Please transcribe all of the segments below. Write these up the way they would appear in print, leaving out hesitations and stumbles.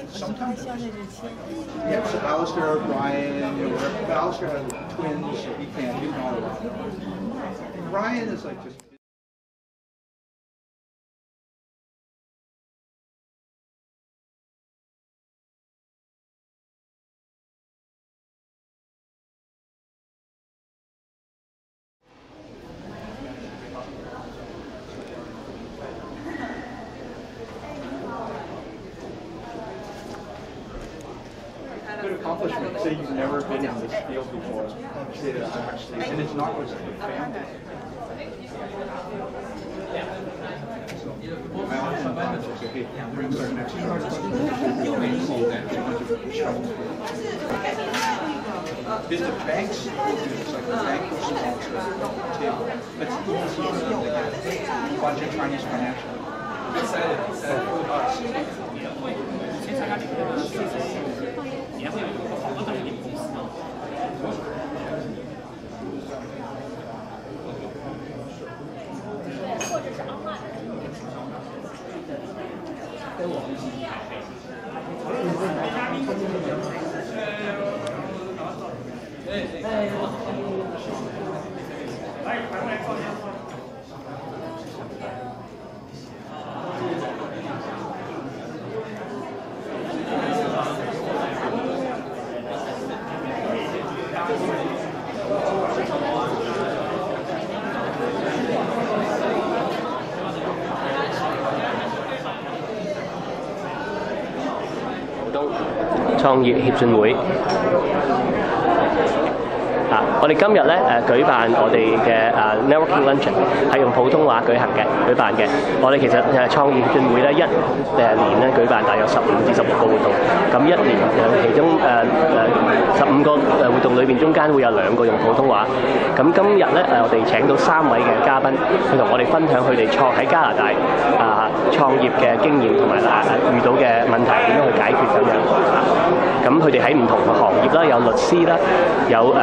sometimes. Yeah, so Alistair, Brian, Alistair has twins, so he's not around. Ryan is like just. Good accomplishment. Say you've never been in this field before. Say that I'm actually, and it's not just a family. I often sometimes say, hey, when's our next show? Is the banks will do this, like the bank will sponsor the table. It's easy for them to get a bunch of Chinese financial.創業協進會我哋今日咧舉辦我哋嘅networking luncheon 係用普通話舉辦嘅。我哋其實創業協進會咧年咧舉辦大約15至16個活動，咁一年其中15個活動裏邊中間會有2個用普通話。咁今日咧我哋請到3位嘅嘉賓去同我哋分享佢哋喺加拿大創業嘅經驗同埋遇到嘅問題點樣去解決咁樣。咁佢哋喺唔同嘅行業啦，有律師啦，有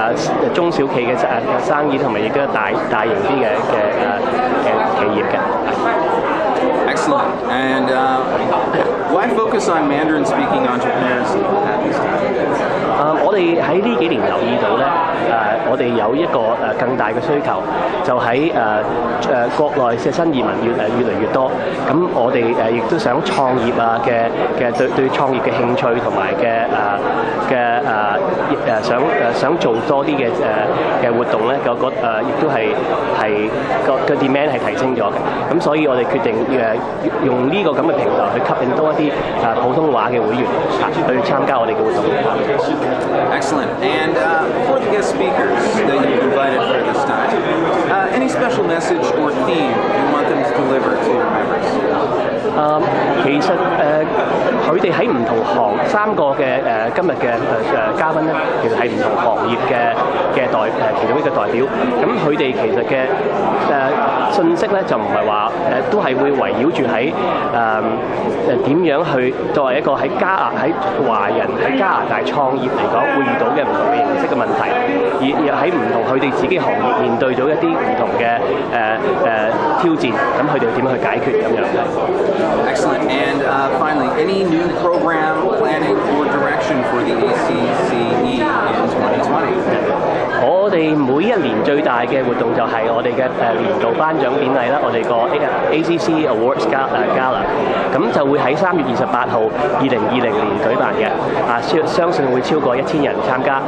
中小企嘅生意，同埋亦都有大型啲嘅企業嘅。Excellent. And why focus on Mandarin speaking entrepreneurs at this time? 我哋喺呢幾年留意到咧，我哋有一個更大嘅需求，就喺國內嘅新移民越嚟越多。咁我哋亦都想創業對創業嘅興趣同埋想做多啲嘅活動咧，亦都係個 demand 係提升咗嘅。咁所以我哋決定用呢個咁嘅平台去吸引多一啲普通話嘅會員去參加我哋嘅活動。Excellent. And for the guest speakers that you've invited for this time, any special message or theme you want them to deliver to your members? 其實佢哋喺唔同3個嘅今日嘅嘉賓咧，其實係唔同行業嘅其中一個代表。咁佢哋其實嘅信息咧就唔係話都係會圍繞住喺點樣去作為一個喺華人喺加拿大創業嚟講會遇到嘅唔同嘅形式嘅問題，而喺唔同佢哋自己行業面對咗一啲唔同嘅挑戰，咁佢哋點樣去解決咁樣。Excellent. And finally, any new program planning or direction for the ACCE in 2020? 我哋每一年最大嘅活動就係我哋嘅年度頒獎典禮啦，我哋個 ACC Awards Gala， 咁就會喺3月28號2020年舉辦嘅，相信會超過1000人參加，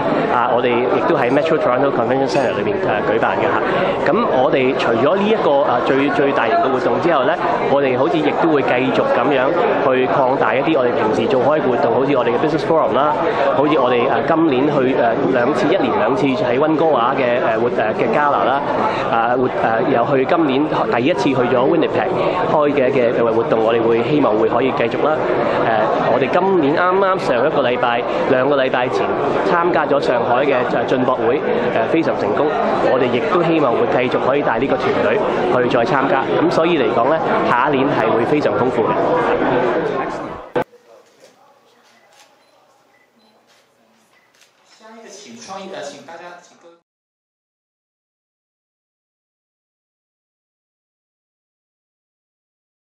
我哋亦都喺 Metro Toronto Convention Centre 裏邊舉辦嘅嚇。咁我哋除咗呢一個最大型嘅活動之後咧，我哋好似亦都會繼續咁樣去擴大一啲我哋平時做開嘅活動，好似我哋嘅 Business Forum 啦，好似我哋今年去一年兩次喺溫哥華嘅Gala 啦，又去今年第一次去咗 Winnipeg 開嘅活動，我哋希望會可以繼續啦。我哋今年啱上一個禮拜2個禮拜前參加咗上海嘅進博會，非常成功。我哋亦都希望會繼續可以帶呢個團隊去再參加。咁所以嚟講咧，下一年係會非常豐富嘅。下一個請大家請各位。